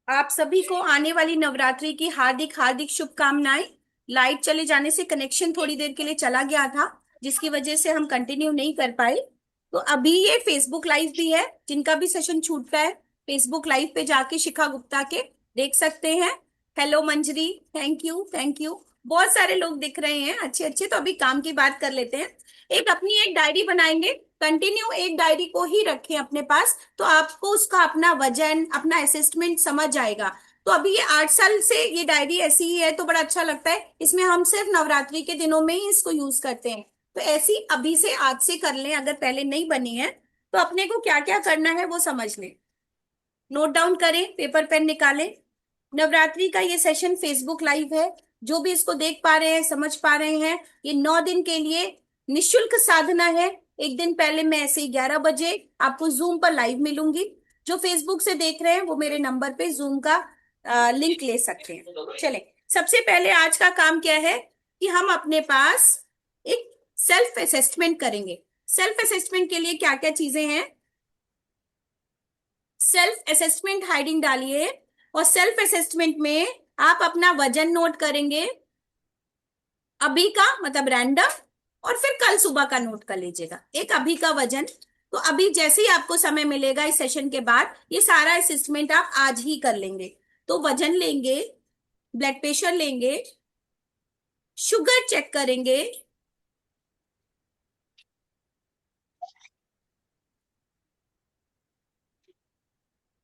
आप सभी को आने वाली नवरात्रि की हार्दिक हार्दिक शुभकामनाएं। लाइट चले जाने से कनेक्शन थोड़ी देर के लिए चला गया था, जिसकी वजह से हम कंटिन्यू नहीं कर पाए। तो अभी ये फेसबुक लाइव भी है, जिनका भी सेशन छूटता है फेसबुक लाइव पे जाके शिखा गुप्ता के देख सकते हैं। Hello Manjari, thank you thank you. बहुत सारे लोग दिख रहे हैं अच्छे अच्छे। तो अभी काम की बात कर लेते हैं। एक डायरी बनाएंगे, कंटिन्यू एक डायरी को ही रखें अपने पास, तो आपको उसका अपना वजन अपना असेसमेंट समझ आएगा। तो अभी ये 8 साल से ये डायरी ऐसी ही है, तो बड़ा अच्छा लगता है। इसमें हम सिर्फ नवरात्रि के दिनों में ही इसको यूज करते हैं। तो ऐसी अभी से आज से कर लें, अगर पहले नहीं बनी है तो अपने को क्या क्या करना है वो समझ लें। नोट डाउन करें, पेपर पेन निकालें। नवरात्रि का ये सेशन फेसबुक लाइव है। जो भी इसको देख पा रहे हैं समझ पा रहे हैं, ये 9 दिन के लिए निशुल्क साधना है। एक दिन पहले मैं ऐसे ही 11 बजे आपको जूम पर लाइव मिलूंगी। जो फेसबुक से देख रहे हैं वो मेरे नंबर पे जूम का लिंक ले सकते हैं। चले, सबसे पहले आज का काम क्या है कि हम अपने पास एक सेल्फ असेसमेंट करेंगे। सेल्फ असेसमेंट के लिए क्या क्या चीजें हैं? सेल्फ असेसमेंट हाइडिंग डालिए, और सेल्फ असेसमेंट में आप अपना वजन नोट करेंगे, अभी का मतलब रैंडम, और फिर कल सुबह का नोट कर लीजिएगा एक अभी का वजन। तो अभी जैसे ही आपको समय मिलेगा इस सेशन के बाद, ये सारा असेसमेंट आप आज ही कर लेंगे। तो वजन लेंगे, ब्लड प्रेशर लेंगे, शुगर चेक करेंगे,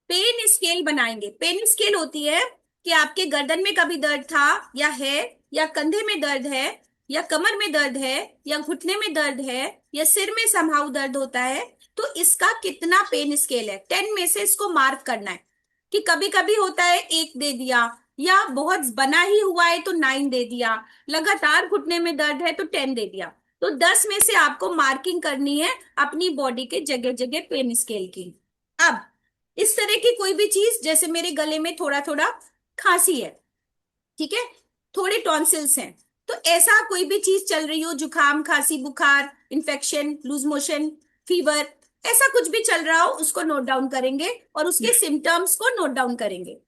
पेन स्केल बनाएंगे। पेन स्केल होती है कि आपके गर्दन में कभी दर्द था या है, या कंधे में दर्द है, या कमर में दर्द है, या घुटने में दर्द है, या सिर में समहाउ दर्द होता है। तो इसका कितना पेन स्केल है, 10 में से इसको मार्क करना है। कि कभी कभी होता है 1 दे दिया, या बहुत बना ही हुआ है तो 9 दे दिया, लगातार घुटने में दर्द है तो 10 दे दिया। तो 10 में से आपको मार्किंग करनी है अपनी बॉडी के जगह जगह पेन स्केल की। अब इस तरह की कोई भी चीज, जैसे मेरे गले में थोड़ा थोड़ा खांसी है, ठीक है, थोड़े टॉन्सिल्स हैं, तो ऐसा कोई भी चीज चल रही हो, जुकाम खांसी बुखार इन्फेक्शन लूज मोशन फीवर, ऐसा कुछ भी चल रहा हो उसको नोट डाउन करेंगे और उसके सिम्टम्स को नोट डाउन करेंगे।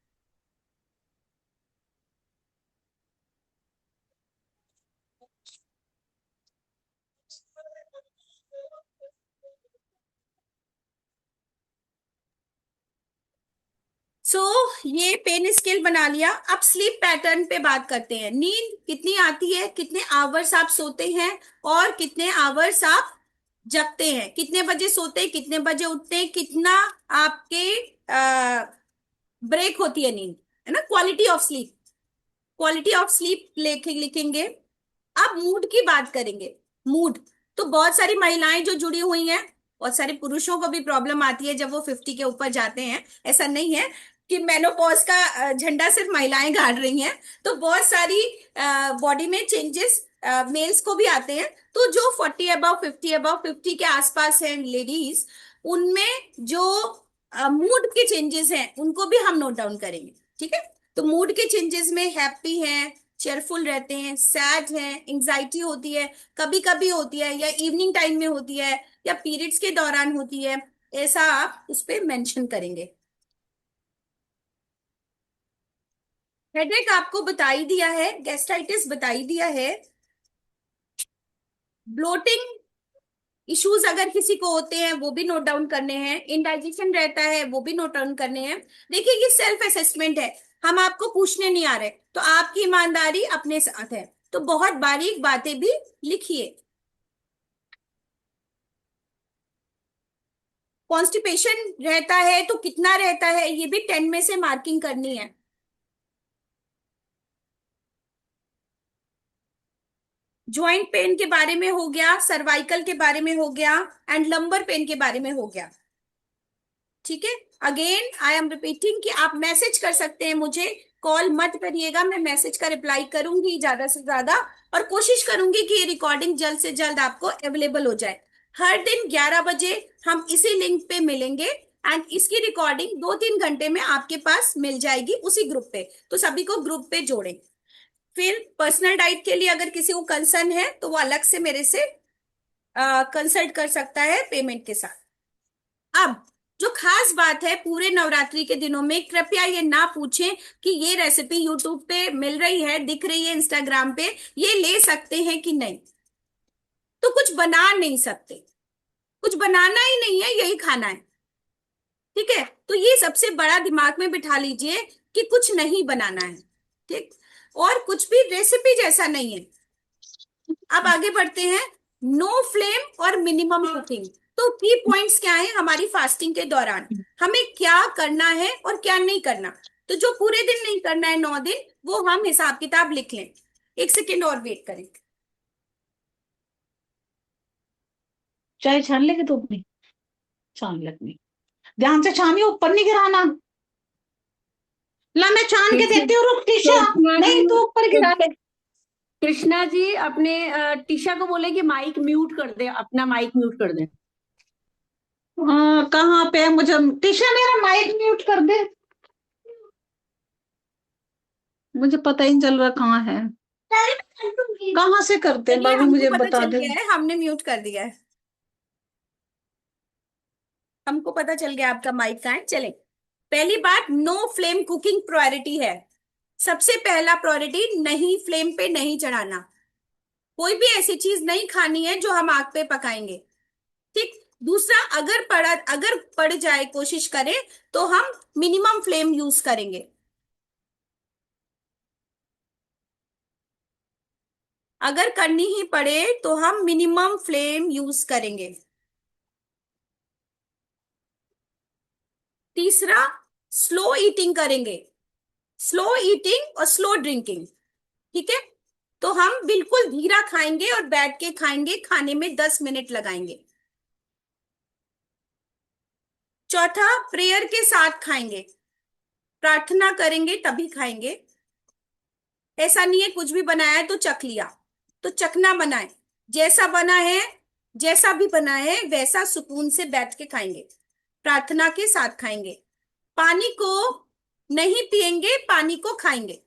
सो ये पेन स्केल बना लिया। अब स्लीप पैटर्न पे बात करते हैं। नींद कितनी आती है, कितने आवर्स आप सोते हैं, और कितने आवर्स आप जगते हैं, कितने बजे सोते हैं कितने बजे उठते हैं, कितना आपके ब्रेक होती है नींद, है ना, quality of sleep. Quality of sleep लिखेंगे। अब मूड की बात करेंगे। मूड, तो बहुत सारी महिलाएं जो जुड़ी हुई हैं, बहुत सारे पुरुषों को भी प्रॉब्लम आती है जब वो 50 के ऊपर जाते हैं। ऐसा नहीं है कि मेनोपॉज का झंडा सिर्फ महिलाएं गाड़ रही हैं। तो बहुत सारी बॉडी में चेंजेस मेल्स को भी आते हैं। तो जो 40 अबव 50 अबव 50 के आसपास हैं लेडीज, उनमें जो मूड के चेंजेस हैं उनको भी हम नोट डाउन करेंगे। ठीक है, तो मूड के चेंजेस में हैप्पी हैं, चेयरफुल रहते हैं, सैड हैं, एंजाइटी होती है, कभी कभी होती है, या इवनिंग टाइम में होती है, या पीरियड्स के दौरान होती है, ऐसा आप उस पे मेंशन करेंगे। हेडेक आपको बता ही दिया है, गैस्ट्राइटिस बता ही दिया है, ब्लोटिंग इश्यूज अगर किसी को होते हैं वो भी नोट डाउन करने हैं, इनडाइजेशन रहता है वो भी नोट डाउन करने हैं। देखिए ये सेल्फ असेसमेंट है, हम आपको पूछने नहीं आ रहे, तो आपकी ईमानदारी अपने साथ है। तो बहुत बारीक बातें भी लिखिए। कॉन्स्टिपेशन रहता है तो कितना रहता है, ये भी 10 में से मार्किंग करनी है। ज्वाइंट पेन के बारे में हो गया, सर्वाइकल के बारे में हो गया, एंड लंबर पेन के बारे में हो गया। ठीक है, अगेन आई एम रिपीटिंग कि आप मैसेज कर सकते हैं मुझे, कॉल मत करिएगा, मैं मैसेज का रिप्लाई करूंगी ज्यादा से ज्यादा, और कोशिश करूंगी कि ये रिकॉर्डिंग जल्द से जल्द आपको अवेलेबल हो जाए। हर दिन 11 बजे हम इसी लिंक पे मिलेंगे। एंड इसकी रिकॉर्डिंग 2-3 घंटे में आपके पास मिल जाएगी उसी ग्रुप पे। तो सभी को ग्रुप पे जोड़ें। फिर पर्सनल डाइट के लिए अगर किसी को कंसर्न है तो वो अलग से मेरे से कंसल्ट कर सकता है पेमेंट के साथ। अब जो खास बात है, पूरे नवरात्रि के दिनों में कृपया ये ना पूछें कि ये रेसिपी यूट्यूब पे मिल रही है, दिख रही है इंस्टाग्राम पे, ये ले सकते हैं कि नहीं। तो कुछ बना नहीं सकते, कुछ बनाना ही नहीं है, यही खाना है। ठीक है, तो ये सबसे बड़ा दिमाग में बिठा लीजिए कि कुछ नहीं बनाना है। ठीक, और कुछ भी रेसिपी जैसा नहीं है। अब आगे बढ़ते हैं। नो फ्लेम और मिनिमम कुकिंग। तो की पॉइंट्स क्या है हमारी फास्टिंग के दौरान, हमें क्या करना है और क्या नहीं करना। तो जो पूरे दिन नहीं करना है 9 दिन, वो हम हिसाब किताब लिख लें। 1 सेकेंड और वेट करें। चाय छान लेके तो अपनी छान ले अपनी, ध्यान से छानिए, ऊपर नहीं गिराना। ला मैं छान के देती हूँ, रुक टीशा, कृष्णा जी, नहीं तो ऊपर गिरा ले। कृष्णा जी अपने टीशा को बोले कि माइक म्यूट कर दे, अपना माइक म्यूट कर दे। हाँ कहाँ पे है, मुझे टीशा मेरा माइक म्यूट कर दे, मुझे पता ही नहीं चल रहा कहाँ है, कहाँ से करते हैं चलिए, बाबू, हमको मुझे पता बता चल दे। गया है, हमने म्यूट कर दिया है। हमको पता चल गया आपका माइक कहाँ है। चले, पहली बात, नो फ्लेम कुकिंग प्रायोरिटी है। सबसे पहला प्रायोरिटी, नहीं फ्लेम पे नहीं चढ़ाना। कोई भी ऐसी चीज नहीं खानी है जो हम आग पे पकाएंगे। ठीक। दूसरा, अगर पड़ जाए, कोशिश करें तो हम मिनिमम फ्लेम यूज करेंगे। अगर करनी ही पड़े तो हम मिनिमम फ्लेम यूज करेंगे। तीसरा, स्लो ईटिंग करेंगे। स्लो ईटिंग और स्लो ड्रिंकिंग। ठीक है, तो हम बिल्कुल धीरा खाएंगे और बैठ के खाएंगे, खाने में 10 मिनट लगाएंगे। चौथा, प्रेयर के साथ खाएंगे, प्रार्थना करेंगे तभी खाएंगे। ऐसा नहीं है कुछ भी बनाया है तो चख लिया, तो चखना बनाए, जैसा बना है, जैसा भी बना है वैसा सुकून से बैठ के खाएंगे, प्रार्थना के साथ खाएंगे। पानी को नहीं पिएंगे, पानी को खाएंगे।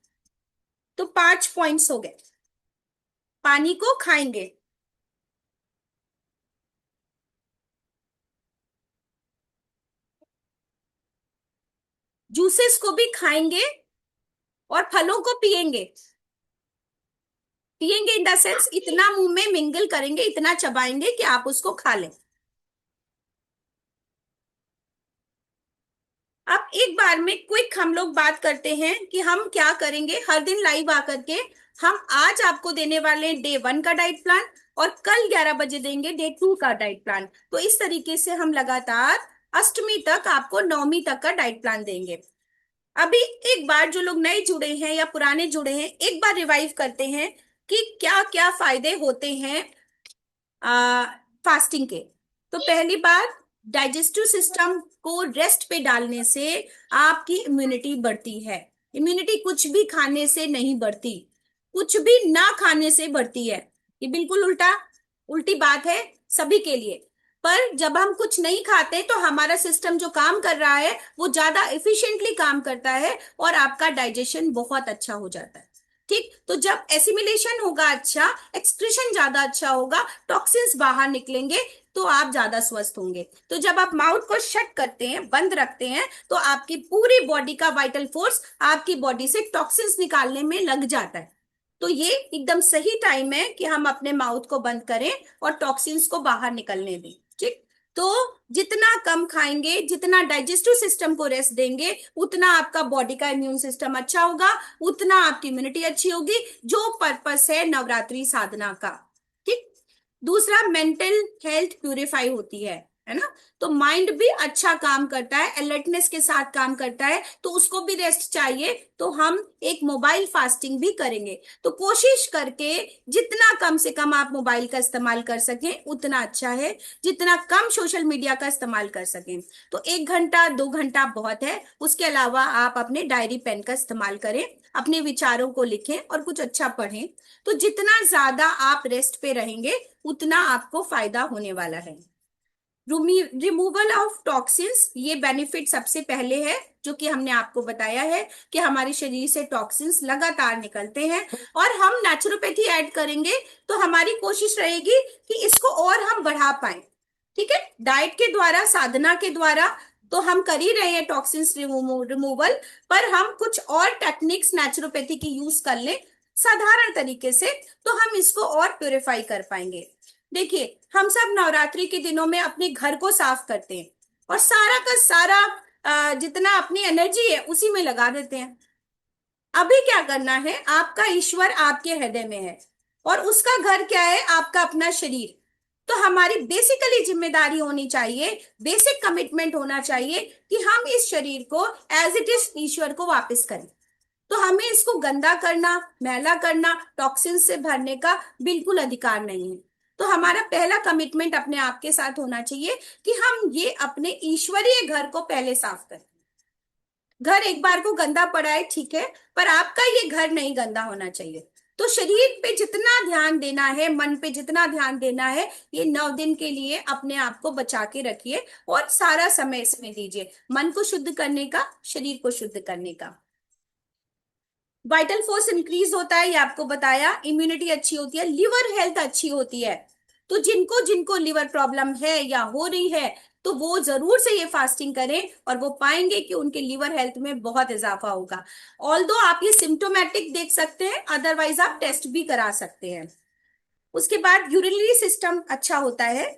तो 5 पॉइंट्स हो गए। पानी को खाएंगे, जूसेस को भी खाएंगे, और फलों को पिएंगे। पिएंगे इन द सेंस इतना मुंह में मिंगल करेंगे, इतना चबाएंगे कि आप उसको खा लें। अब एक बार में क्विक हम लोग बात करते हैं कि हम क्या करेंगे हर दिन लाइव आकर के। हम आज आपको देने वाले हैं डे 1 का डाइट प्लान, और कल 11 बजे देंगे डे 2 का डाइट प्लान। तो इस तरीके से हम लगातार अष्टमी तक आपको नवमी तक का डाइट प्लान देंगे। अभी एक बार जो लोग नए जुड़े हैं या पुराने जुड़े हैं, एक बार रिवाइव करते हैं कि क्या क्या फायदे होते हैं फास्टिंग के। तो पहली बात, डाइजेस्टिव सिस्टम को रेस्ट पे डालने से आपकी इम्यूनिटी बढ़ती है। इम्यूनिटी कुछ भी खाने से नहीं बढ़ती, कुछ भी ना खाने से बढ़ती है। ये बिल्कुल उल्टी बात है सभी के लिए। पर जब हम कुछ नहीं खाते तो हमारा सिस्टम जो काम कर रहा है वो ज्यादा एफिशिएंटली काम करता है, और आपका डाइजेशन बहुत अच्छा हो जाता है। ठीक, तो जब एसिमिलेशन होगा अच्छा, एक्सक्रीशन ज्यादा अच्छा होगा, टॉक्सिन्स बाहर निकलेंगे, तो आप ज्यादा स्वस्थ होंगे। तो जब आप माउथ को शट करते हैं, बंद रखते हैं, तो आपकी पूरी बॉडी का वाइटल फोर्स आपकी बॉडी से टॉक्सिन्स निकालने में लग जाता है। तो ये एकदम सही टाइम है कि हम अपने माउथ को बंद करें और टॉक्सिन्स को बाहर निकलने दें। ठीक, तो जितना कम खाएंगे, जितना डाइजेस्टिव सिस्टम को रेस्ट देंगे, उतना आपका बॉडी का इम्यून सिस्टम अच्छा होगा, उतना आपकी इम्यूनिटी अच्छी होगी, जो पर्पस है नवरात्रि साधना का। ठीक। दूसरा, मेंटल हेल्थ प्यूरिफाई होती है ना। तो माइंड भी अच्छा काम करता है, अलर्टनेस के साथ काम करता है, तो उसको भी रेस्ट चाहिए। तो हम एक मोबाइल फास्टिंग भी करेंगे। तो कोशिश करके जितना कम से कम आप मोबाइल का इस्तेमाल कर सकें उतना अच्छा है, जितना कम सोशल मीडिया का इस्तेमाल कर सकें। तो 1 घंटा 2 घंटा बहुत है, उसके अलावा आप अपने डायरी पेन का इस्तेमाल करें, अपने विचारों को लिखें और कुछ अच्छा पढ़ें। तो जितना ज्यादा आप रेस्ट पे रहेंगे उतना आपको फायदा होने वाला है। रिमूवल ऑफ टॉक्सिन्स, ये बेनिफिट सबसे पहले है जो कि हमने आपको बताया है कि हमारे शरीर से टॉक्सिन्स लगातार निकलते हैं, और हम नेचुरोपैथी ऐड करेंगे तो हमारी कोशिश रहेगी कि इसको और हम बढ़ा पाए। ठीक है, डाइट के द्वारा, साधना के द्वारा तो हम कर ही रहे हैं टॉक्सिन्स रिमूवल, पर हम कुछ और टेक्निक्स नेचुरोपैथी की यूज कर ले साधारण तरीके से, तो हम इसको और प्योरीफाई कर पाएंगे। देखिए, हम सब नवरात्रि के दिनों में अपने घर को साफ करते हैं और सारा का सारा जितना अपनी एनर्जी है उसी में लगा देते हैं। अभी क्या करना है, आपका ईश्वर आपके हृदय में है और उसका घर क्या है, आपका अपना शरीर। तो हमारी बेसिकली जिम्मेदारी होनी चाहिए, बेसिक कमिटमेंट होना चाहिए कि हम इस शरीर को एज इट इज ईश्वर को वापस करें। तो हमें इसको गंदा करना, मैला करना, टॉक्सिन से भरने का बिल्कुल अधिकार नहीं है। तो हमारा पहला कमिटमेंट अपने आप के साथ होना चाहिए कि हम ये अपने ईश्वरीय घर को पहले साफ करें। घर एक बार को गंदा पड़ा है ठीक है, पर आपका ये घर नहीं गंदा होना चाहिए। तो शरीर पे जितना ध्यान देना है, मन पे जितना ध्यान देना है, ये 9 दिन के लिए अपने आप को बचा के रखिए और सारा समय इसमें दीजिए, मन को शुद्ध करने का, शरीर को शुद्ध करने का। वाइटल फोर्स इंक्रीज होता है, ये आपको बताया। इम्यूनिटी अच्छी होती है, लिवर हेल्थ अच्छी होती है। तो जिनको जिनको लिवर प्रॉब्लम है या हो रही है, तो वो जरूर से ये फास्टिंग करें और वो पाएंगे कि उनके लिवर हेल्थ में बहुत इजाफा होगा। ऑल्दो आप ये सिम्टोमेटिक देख सकते हैं, अदरवाइज आप टेस्ट भी करा सकते हैं। उसके बाद यूरिनरी सिस्टम अच्छा होता है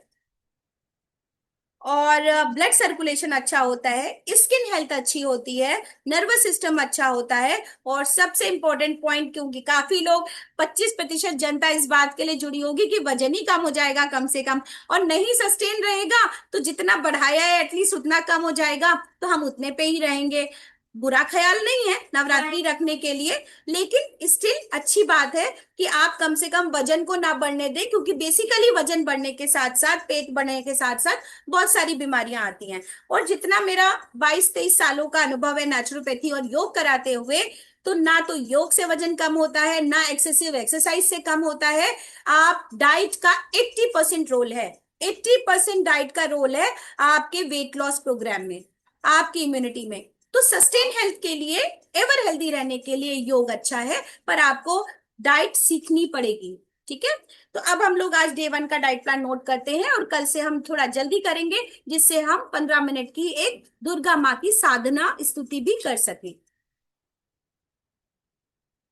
और ब्लड सर्कुलेशन अच्छा होता है, स्किन हेल्थ अच्छी होती है, नर्वस सिस्टम अच्छा होता है, और सबसे इंपॉर्टेंट पॉइंट, क्योंकि काफी लोग 25% जनता इस बात के लिए जुड़ी होगी कि वजन ही कम हो जाएगा कम से कम, और नहीं सस्टेन रहेगा तो जितना बढ़ाया है एटलीस्ट उतना कम हो जाएगा, तो हम उतने पे ही रहेंगे। बुरा ख्याल नहीं है नवरात्रि रखने के लिए, लेकिन स्टिल अच्छी बात है कि आप कम से कम वजन को ना बढ़ने दें, क्योंकि बेसिकली वजन बढ़ने के साथ साथ, पेट बढ़ने के साथ साथ बहुत सारी बीमारियां आती हैं। और जितना मेरा 22-23 सालों का अनुभव है नेचुरोपैथी और योग कराते हुए, तो ना तो योग से वजन कम होता है, ना एक्सेसिव एक्सरसाइज से कम होता है। आप डाइट का 80% रोल है, 80% डाइट का रोल है आपके वेट लॉस प्रोग्राम में, आपकी इम्यूनिटी में। तो सस्टेन हेल्थ के लिए, एवर हेल्दी रहने के लिए योग अच्छा है, पर आपको डाइट सीखनी पड़ेगी। ठीक है, तो अब हम लोग आज डे 1 का डाइट प्लान नोट करते हैं और कल से हम थोड़ा जल्दी करेंगे, जिससे हम 15 मिनट की एक दुर्गा माँ की साधना स्तुति भी कर सके।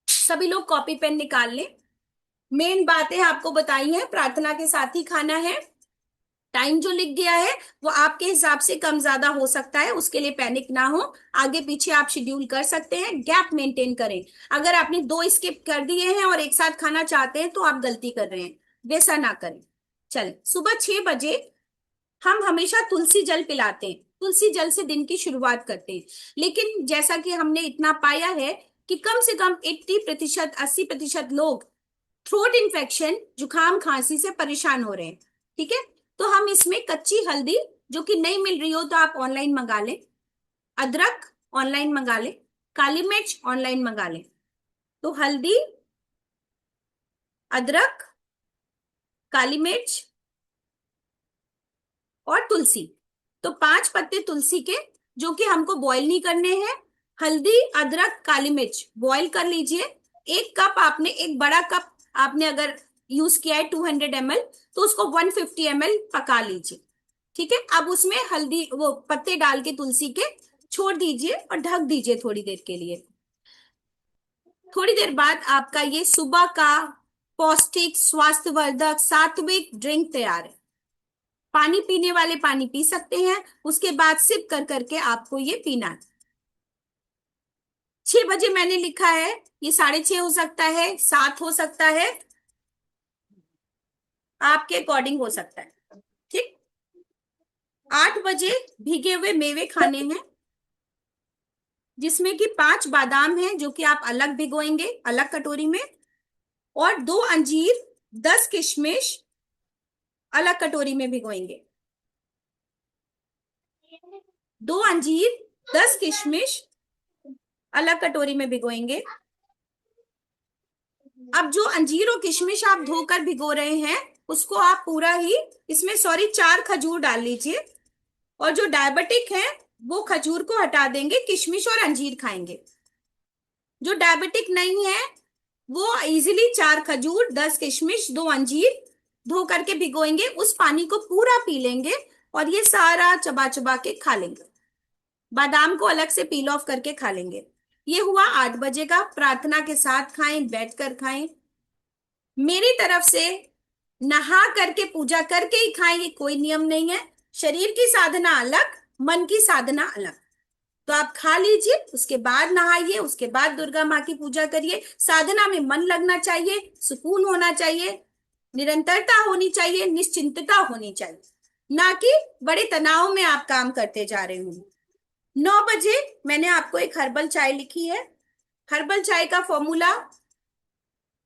सभी लोग कॉपी पेन निकाल लें। मेन बातें आपको बताई हैं, प्रार्थना के साथ ही खाना है। टाइम जो लिख गया है वो आपके हिसाब से कम ज्यादा हो सकता है, उसके लिए पैनिक ना हो, आगे पीछे आप शेड्यूल कर सकते हैं, गैप मेंटेन करें। अगर आपने 2 स्किप कर दिए हैं और एक साथ खाना चाहते हैं तो आप गलती कर रहे हैं, वैसा ना करें। चले, सुबह 6 बजे हम हमेशा तुलसी जल पिलाते हैं, तुलसी जल से दिन की शुरुआत करते हैं। लेकिन जैसा कि हमने इतना पाया है कि कम से कम 80%, 80% लोग थ्रोट इन्फेक्शन, जुकाम, खांसी से परेशान हो रहे हैं। ठीक है, तो हम इसमें कच्ची हल्दी, जो कि नहीं मिल रही हो तो आप ऑनलाइन मंगा लें, अदरक ऑनलाइन मंगा लें, काली मिर्च ऑनलाइन मंगा लें। तो हल्दी, अदरक, काली मिर्च और तुलसी, तो 5 पत्ते तुलसी के, जो कि हमको बॉईल नहीं करने हैं। हल्दी, अदरक, काली मिर्च बॉईल कर लीजिए। 1 कप आपने, एक बड़ा कप आपने अगर यूज किया है 200 ml, तो उसको 150 ml पका लीजिए। ठीक है, अब उसमें हल्दी, वो पत्ते डाल के तुलसी के छोड़ दीजिए और ढक दीजिए थोड़ी देर के लिए। थोड़ी देर बाद आपका ये सुबह का पौष्टिक, स्वास्थ्यवर्धक, सात्विक ड्रिंक तैयार है। पानी पीने वाले पानी पी सकते हैं, उसके बाद सिप कर करके आपको ये पीना है। 6 बजे मैंने लिखा है, ये 6:30 हो सकता है, 7 हो सकता है, आपके अकॉर्डिंग हो सकता है। ठीक, 8 बजे भीगे हुए मेवे खाने हैं, जिसमें कि 5 बादाम हैं जो कि आप अलग भिगोएंगे, अलग कटोरी में, और 2 अंजीर, 10 किशमिश अलग कटोरी में भिगोएंगे। 2 अंजीर, 10 किशमिश अलग कटोरी में भिगोएंगे। अब जो अंजीर और किशमिश आप धोकर भिगो रहे हैं, उसको आप पूरा ही इसमें 4 खजूर डाल लीजिए। और जो डायबिटिक है वो खजूर को हटा देंगे, किशमिश और अंजीर खाएंगे। जो डायबिटिक नहीं है वो इजीली 4 खजूर, 10 किशमिश, 2 अंजीर धो करके भिगोएंगे, उस पानी को पूरा पी लेंगे और ये सारा चबा चबा के खा लेंगे। बादाम को अलग से पील ऑफ करके खा लेंगे। ये हुआ 8 बजे का। प्रार्थना के साथ खाएं, बैठकर खाएं। मेरी तरफ से नहा करके पूजा करके ही खाएं, ये कोई नियम नहीं है। शरीर की साधना अलग, मन की साधना अलग। तो आप खा लीजिए, उसके बाद नहाइए, उसके बाद दुर्गा माँ की पूजा करिए। साधना में मन लगना चाहिए, सुकून होना चाहिए, निरंतरता होनी चाहिए, निश्चिंतता होनी चाहिए, ना कि बड़े तनाव में आप काम करते जा रहे हो। 9 बजे मैंने आपको एक हर्बल चाय लिखी है। हर्बल चाय का फॉर्मूला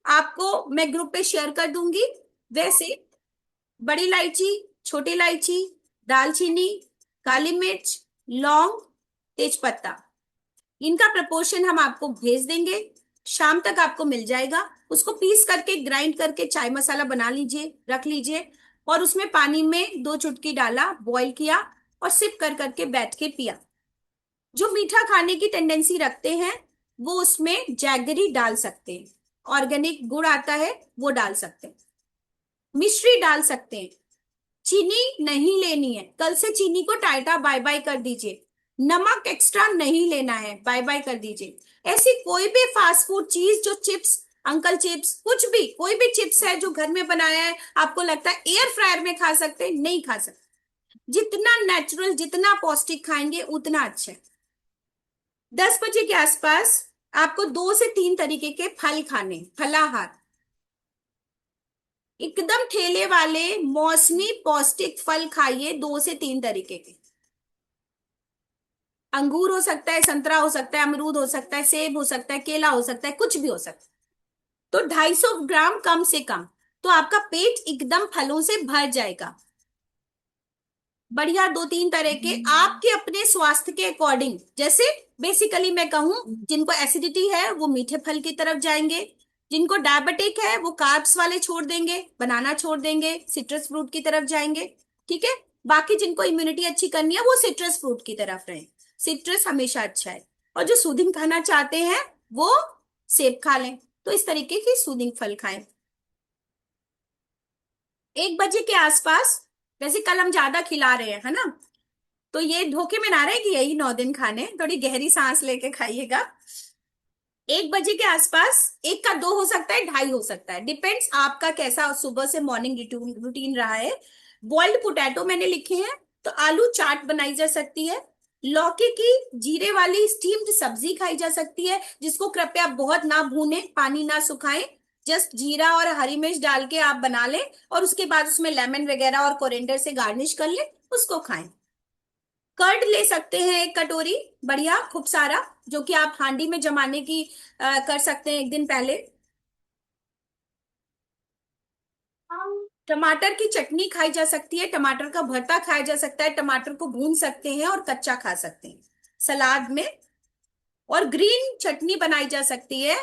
आपको मैं ग्रुप पे शेयर कर दूंगी। वैसे बड़ी इलायची, छोटी इलायची, दालचीनी, काली मिर्च, लौंग, तेजपत्ता, इनका प्रपोर्शन हम आपको भेज देंगे। शाम तक आपको मिल जाएगा। उसको पीस करके ग्राइंड करके चाय मसाला बना लीजिए, रख लीजिए, और उसमें पानी में 2 चुटकी डाला, बॉईल किया और सिप कर करके बैठ के पिया। जो मीठा खाने की टेंडेंसी रखते हैं वो उसमें जैगरी डाल सकते हैं, ऑर्गेनिक गुड़ आता है वो डाल सकते हैं, मिश्री डाल सकते हैं। चीनी नहीं लेनी है, कल से चीनी को टाटा बाय बाय कर दीजिए। नमक एक्स्ट्रा नहीं लेना है, बाय बाय कर दीजिए। ऐसी कोई भी फास्ट फूड चीज जो चिप्स, अंकल चिप्स, कुछ भी, कोई भी चिप्स है जो घर में बनाया है आपको लगता है एयर फ्रायर में खा सकते हैं, नहीं खा सकते। जितना नेचुरल, जितना पौष्टिक खाएंगे उतना अच्छा है। 10 बजे के आसपास आपको 2 से 3 तरीके के फल खाने, फलाहार, एकदम ठेले वाले मौसमी पौष्टिक फल खाइए। 2 से 3 तरीके के अंगूर हो सकता है, संतरा हो सकता है, अमरूद हो सकता है, सेब हो सकता है, केला हो सकता है, कुछ भी हो सकता है। तो 250 ग्राम कम से कम, तो आपका पेट एकदम फलों से भर जाएगा। बढ़िया 2-3 तरह के आपके अपने स्वास्थ्य के अकॉर्डिंग। जैसे बेसिकली मैं कहूं, जिनको एसिडिटी है वो मीठे फल की तरफ जाएंगे, जिनको डायबिटिक है वो कार्ब्स वाले छोड़ देंगे, बनाना छोड़ देंगे, सिट्रस फ्रूट की तरफ जाएंगे। ठीक है। बाकी जिनको इम्यूनिटी अच्छी करनी है वो सिट्रस फ्रूट की तरफ रहे। सिट्रस हमेशा अच्छा है। और जो सूदिंग खाना चाहते हैं वो सेब खा लें। तो इस तरीके की सूदिंग फल खाएं। 1 बजे के आसपास, वैसे कल हम ज्यादा खिला रहे हैं, है ना, तो ये धोखे में ना रहे कि यही 9 दिन खाने, थोड़ी गहरी सांस लेके खाइएगा। 1 बजे के आसपास, 1 का 2 हो सकता है, 2.5 हो सकता है, डिपेंड्स आपका कैसा सुबह से मॉर्निंग रूटीन रहा है। बॉइल्ड पोटैटो मैंने लिखे हैं, तो आलू चाट बनाई जा सकती है। लौकी की जीरे वाली स्टीम्ड सब्जी खाई जा सकती है, जिसको कृपया बहुत ना भूने, पानी ना सुखाएं, जस्ट जीरा और हरी मिर्च डाल के आप बना लें और उसके बाद उसमें लेमन वगैरह और कोरिएंडर से गार्निश कर लें, उसको खाएं। कर्ड ले सकते हैं 1 कटोरी, बढ़िया खूब सारा, जो कि आप हांडी में जमाने की कर सकते हैं 1 दिन पहले। टमाटर की चटनी खाई जा सकती है, टमाटर का भरता खाया जा सकता है, टमाटर को भून सकते हैं और कच्चा खा सकते हैं सलाद में। और ग्रीन चटनी बनाई जा सकती है,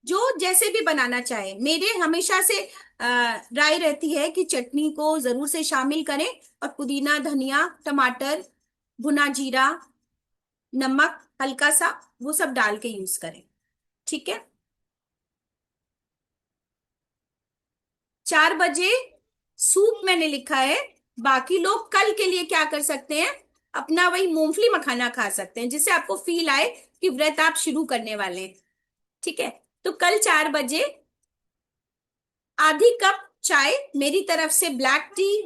जो जैसे भी बनाना चाहे। मेरे हमेशा से राय रहती है कि चटनी को जरूर से शामिल करें और पुदीना, धनिया, टमाटर, भुना जीरा, नमक हल्का सा, वो सब डाल के यूज करें। ठीक है। 4 बजे सूप मैंने लिखा है। बाकी लोग कल के लिए क्या कर सकते हैं, अपना वही मूंगफली मखाना खा सकते हैं, जिससे आपको फील आए कि व्रत आप शुरू करने वाले हैं। ठीक है। तो कल 4 बजे आधी कप चाय मेरी तरफ से, ब्लैक टी